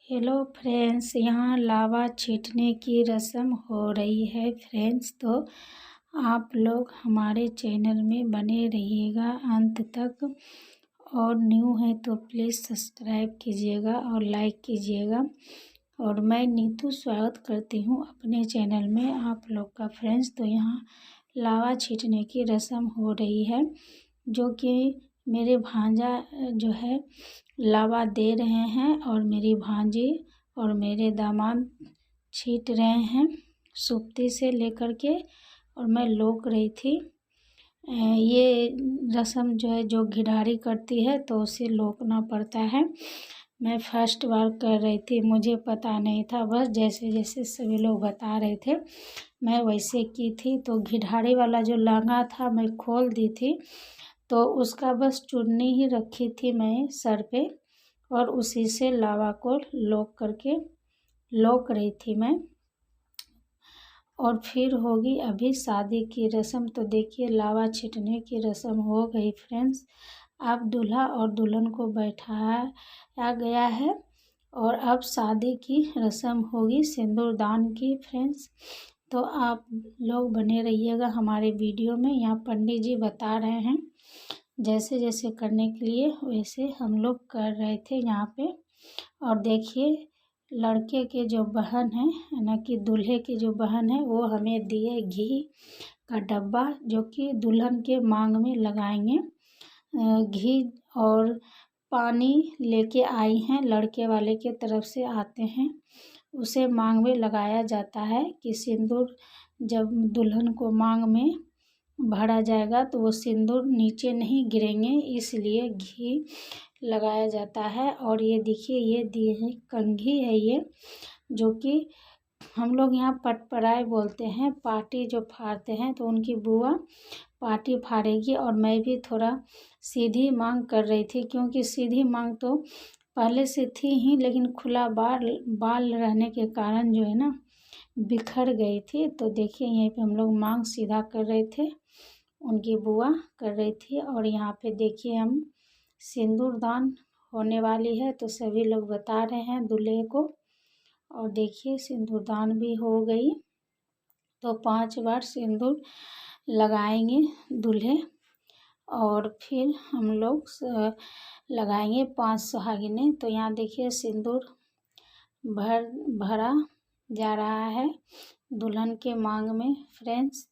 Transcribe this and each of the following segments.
Hello friends, यहाँ लावा छींटने की रस्म हो रही है फ्रेंड्स। तो आप लोग हमारे चैनल में बने रहिएगा अंत तक, और न्यू है तो प्लीज़ सब्सक्राइब कीजिएगा और लाइक कीजिएगा। और मैं नीतू स्वागत करती हूँ अपने चैनल में आप लोग का फ्रेंड्स। तो यहाँ लावा छींटने की रस्म हो रही है, जो कि मेरे भांजा जो है लावा दे रहे हैं और मेरी भांजी और मेरे दामाद छींट रहे हैं सुप्ती से लेकर के, और मैं लोक रही थी। ये रस्म जो है, जो घिढारी करती है तो उसे लोकना पड़ता है। मैं फर्स्ट बार कर रही थी, मुझे पता नहीं था, बस जैसे जैसे सभी लोग बता रहे थे मैं वैसे की थी। तो घिढारी वाला जो लहंगा था मैं खोल दी थी, तो उसका बस चुन्नी ही रखी थी मैं सर पे, और उसी से लावा को लोक रही थी मैं। और फिर होगी अभी शादी की रस्म। तो देखिए लावा छींटने की रस्म हो गई फ्रेंड्स। अब दूल्हा और दुल्हन को बैठाया गया है, और अब शादी की रस्म होगी सिंदूरदान की फ्रेंड्स। तो आप लोग बने रहिएगा हमारे वीडियो में। यहाँ पंडित जी बता रहे हैं जैसे जैसे करने के लिए, वैसे हम लोग कर रहे थे यहाँ पे। और देखिए लड़के के जो बहन है ना, कि दूल्हे की जो बहन है, वो हमें दिए घी का डब्बा, जो कि दुल्हन के मांग में लगाएंगे। घी और पानी लेके आई हैं, लड़के वाले के तरफ से आते हैं, उसे मांग में लगाया जाता है कि सिंदूर जब दुल्हन को मांग में भरा जाएगा तो वो सिंदूर नीचे नहीं गिरेंगे, इसलिए घी लगाया जाता है। और ये देखिए ये दिए हैं कंघी है ये, जो कि हम लोग यहाँ पटपराई बोलते हैं, पार्टी जो फाड़ते हैं। तो उनकी बुआ पार्टी फाड़ेगी, और मैं भी थोड़ा सीधी मांग कर रही थी, क्योंकि सीधी मांग तो पहले से थी ही, लेकिन खुला बाल रहने के कारण जो है ना बिखर गई थी। तो देखिए यहीं पे हम लोग मांग सीधा कर रहे थे, उनकी बुआ कर रही थी। और यहाँ पे देखिए हम सिंदूरदान होने वाली है, तो सभी लोग बता रहे हैं दूल्हे को। और देखिए सिंदूरदान भी हो गई, तो 5 बार सिंदूर लगाएंगे दूल्हे, और फिर हम लोग लगाएंगे 5 सुहागिनें। तो यहाँ देखिए सिंदूर भरा जा रहा है दुल्हन के मांग में फ्रेंड्स।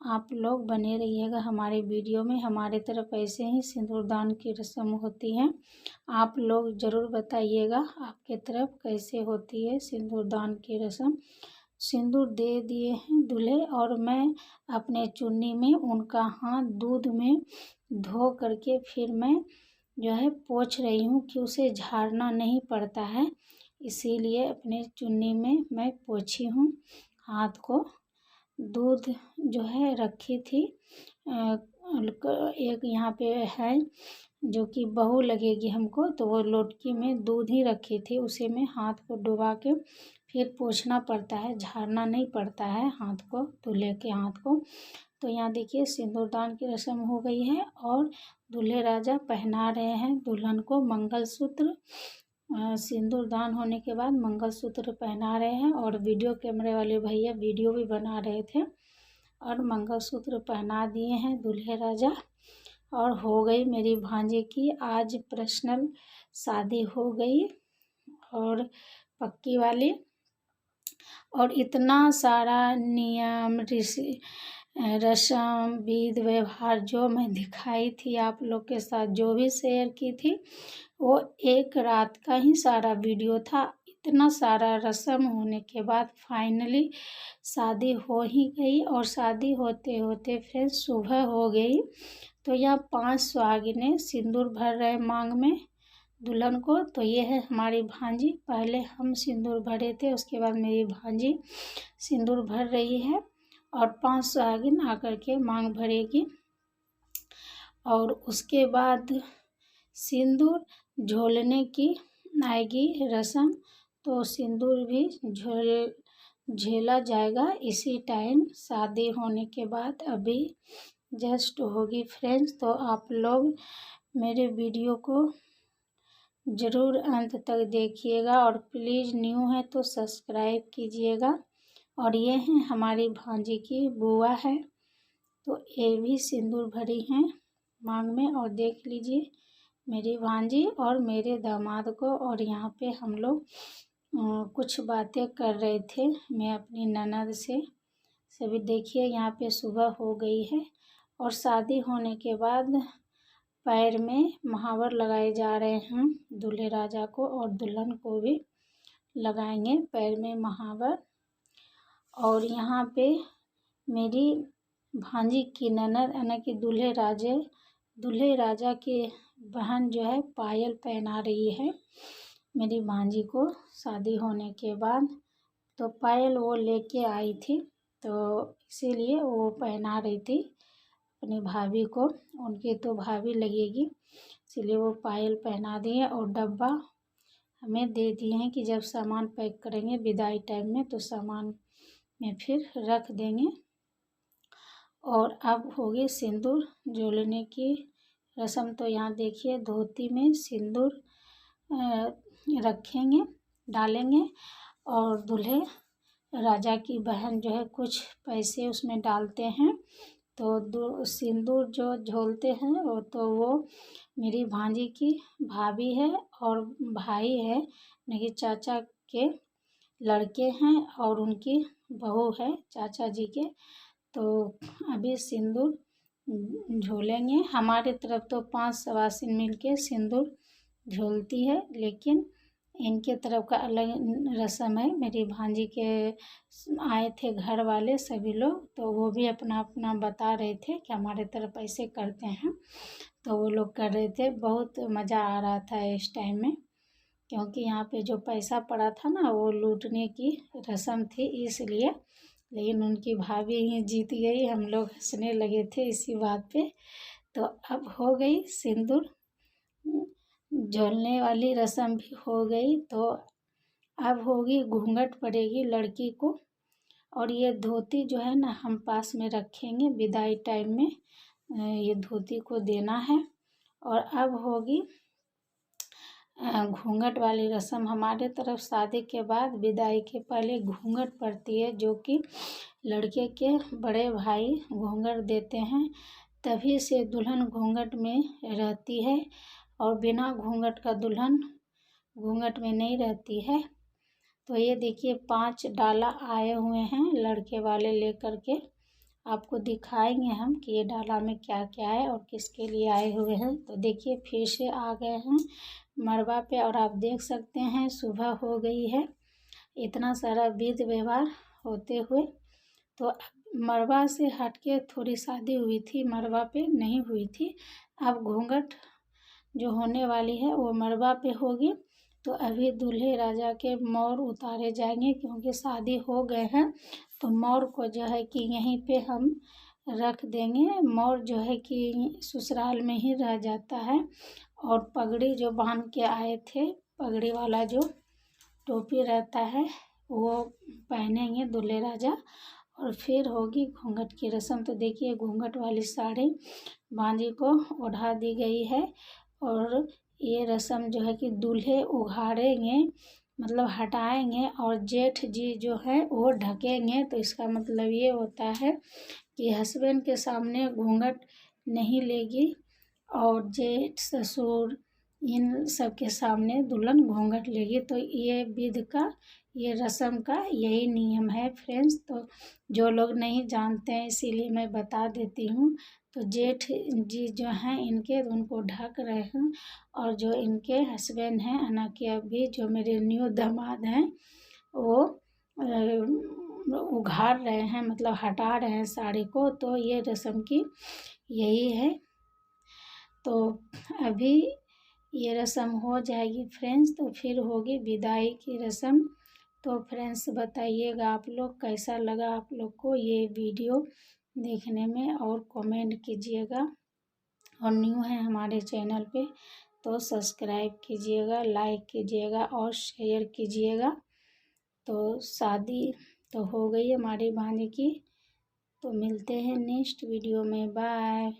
आप लोग बने रहिएगा हमारे वीडियो में। हमारे तरफ ऐसे ही सिंदूरदान की रस्म होती है, आप लोग ज़रूर बताइएगा आपके तरफ कैसे होती है सिंदूरदान की रस्म। सिंदूर दे दिए हैं दूल्हे, और मैं अपने चुन्नी में उनका हाथ दूध में धो करके फिर मैं जो है पोंछ रही हूँ, कि उसे झाड़ना नहीं पड़ता है, इसीलिए अपने चुन्नी में मैं पोंछी हूँ हाथ को। दूध जो है रखी थी, एक यहाँ पे है जो कि बहू लगेगी हमको, तो वो लोटकी में दूध ही रखी थी, उसे में हाथ को डुबा के फिर पोंछना पड़ता है, झाड़ना नहीं पड़ता है हाथ को, दूल्हे के हाथ को। तो यहाँ देखिए सिंदूरदान की रस्म हो गई है, और दूल्हे राजा पहना रहे हैं दुल्हन को मंगलसूत्र। सिंदूरदान होने के बाद मंगलसूत्र पहना रहे हैं, और वीडियो कैमरे वाले भैया वीडियो भी बना रहे थे, और मंगलसूत्र पहना दिए हैं दूल्हे राजा। और हो गई मेरी भांजे की आज पर्सनल शादी हो गई, और पक्की वाली। और इतना सारा नियम रस्म विधि व्यवहार जो मैं दिखाई थी आप लोग के साथ, जो भी शेयर की थी, वो एक रात का ही सारा वीडियो था। इतना सारा रस्म होने के बाद फाइनली शादी हो ही गई, और शादी होते होते फिर सुबह हो गई। तो यहाँ 5 सुहागिनें सिंदूर भर रहे मांग में दुल्हन को। तो ये है हमारी भांजी, पहले हम सिंदूर भरे थे, उसके बाद मेरी भांजी सिंदूर भर रही है, और 5 सुहागिन आकर के मांग भरेगी। और उसके बाद सिंदूर झोलने की आएगी रस्म, तो सिंदूर भी झेला जाएगा इसी टाइम शादी होने के बाद, अभी जस्ट होगी फ्रेंड्स। तो आप लोग मेरे वीडियो को ज़रूर अंत तक देखिएगा और प्लीज़ न्यू है तो सब्सक्राइब कीजिएगा। और ये हैं हमारी भांजी की बुआ है, तो ये भी सिंदूर भरी हैं मांग में। और देख लीजिए मेरी भांजी और मेरे दामाद को। और यहाँ पे हम लोग कुछ बातें कर रहे थे, मैं अपनी ननद से। सभी देखिए यहाँ पे सुबह हो गई है और शादी होने के बाद पैर में महावर लगाए जा रहे हैं दूल्हे राजा को, और दुल्हन को भी लगाएंगे पैर में महावर। और यहाँ पे मेरी भांजी की ननद यानी कि दूल्हे राजा की बहन जो है पायल पहना रही है मेरी भांजी को शादी होने के बाद। तो पायल वो लेके आई थी, तो इसीलिए वो पहना रही थी अपनी भाभी को। उनकी तो भाभी लगेगी, इसलिए वो पायल पहना दिए और डब्बा हमें दे दिए हैं कि जब सामान पैक करेंगे विदाई टाइम में तो सामान में फिर रख देंगे। और अब होगी सिंदूर जोड़ने की रस्म। तो यहाँ देखिए धोती में सिंदूर रखेंगे, डालेंगे, और दूल्हे राजा की बहन जो है कुछ पैसे उसमें डालते हैं। तो सिंदूर जो झोलते हैं वो मेरी भांजी की भाभी है और भाई है, मेरे चाचा के लड़के हैं और उनकी बहू है चाचा जी के। तो अभी सिंदूर झोलेंगे। हमारे तरफ तो 5 सवासिन मिलके सिंदूर झोलती है, लेकिन इनके तरफ का अलग रस्म है। मेरी भांजी के आए थे घर वाले सभी लोग, तो वो भी अपना अपना बता रहे थे कि हमारे तरफ ऐसे करते हैं। तो वो लोग कर रहे थे, बहुत मज़ा आ रहा था इस टाइम में, क्योंकि यहाँ पे जो पैसा पड़ा था ना वो लूटने की रस्म थी इसलिए। लेकिन उनकी भाभी ही जीत गई, हम लोग हंसने लगे थे इसी बात पे। तो अब हो गई सिंदूर झोलने वाली रस्म भी हो गई। तो अब होगी घूंघट पड़ेगी लड़की को, और ये धोती जो है ना हम पास में रखेंगे विदाई टाइम में, ये धोती को देना है। और अब होगी घूंघट वाली रस्म। हमारे तरफ शादी के बाद विदाई के पहले घूंघट पड़ती है, जो कि लड़के के बड़े भाई घूंघट देते हैं, तभी से दुल्हन घूंघट में रहती है, और बिना घूंघट का दुल्हन घूंघट में नहीं रहती है। तो ये देखिए 5 डाला आए हुए हैं लड़के वाले लेकर के, आपको दिखाएंगे हम कि ये डाला में क्या क्या है और किसके लिए आए हुए हैं। तो देखिए फिर से आ गए हैं मरबा पे, और आप देख सकते हैं सुबह हो गई है, इतना सारा विध व्यवहार होते हुए। तो मरबा से हटके थोड़ी शादी हुई थी, मरबा पे नहीं हुई थी। अब घूंघट जो होने वाली है वो मरबा पे होगी। तो अभी दूल्हे राजा के मोर उतारे जाएंगे, क्योंकि शादी हो गए हैं तो मोर को जो है कि यहीं पे हम रख देंगे। मोर जो है कि ससुराल में ही रह जाता है। और पगड़ी जो बांध के आए थे, पगड़ी वाला जो टोपी रहता है वो पहनेंगे दूल्हे राजा। और फिर होगी घूंघट की रस्म। तो देखिए घूंघट वाली साड़ी भांजी को ओढ़ा दी गई है, और ये रस्म जो है कि दूल्हे उघाड़ेंगे, मतलब हटाएंगे, और जेठ जी जो है वो ढकेंगे। तो इसका मतलब ये होता है कि हस्बैंड के सामने घूंघट नहीं लेगी, और जेठ ससुर इन सब के सामने दुल्हन घूंघट लेगी। तो ये विध का, ये रस्म का यही नियम है फ्रेंड्स। तो जो लोग नहीं जानते हैं इसीलिए मैं बता देती हूँ। तो जेठ जी जो हैं इनके, उनको ढक रहे हैं, और जो इनके हस्बैंड हैं यानी कि अभी जो मेरे न्यू दामाद हैं वो उघाड़ रहे हैं, मतलब हटा रहे हैं साड़ी को। तो ये रस्म की यही है। तो अभी ये रस्म हो जाएगी फ्रेंड्स, तो फिर होगी विदाई की रस्म। तो फ्रेंड्स बताइएगा आप लोग कैसा लगा आप लोग को ये वीडियो देखने में, और कमेंट कीजिएगा। और न्यू है हमारे चैनल पे तो सब्सक्राइब कीजिएगा, लाइक कीजिएगा और शेयर कीजिएगा। तो शादी तो हो गई हमारी भांजी की। तो मिलते हैं नेक्स्ट वीडियो में, बाय।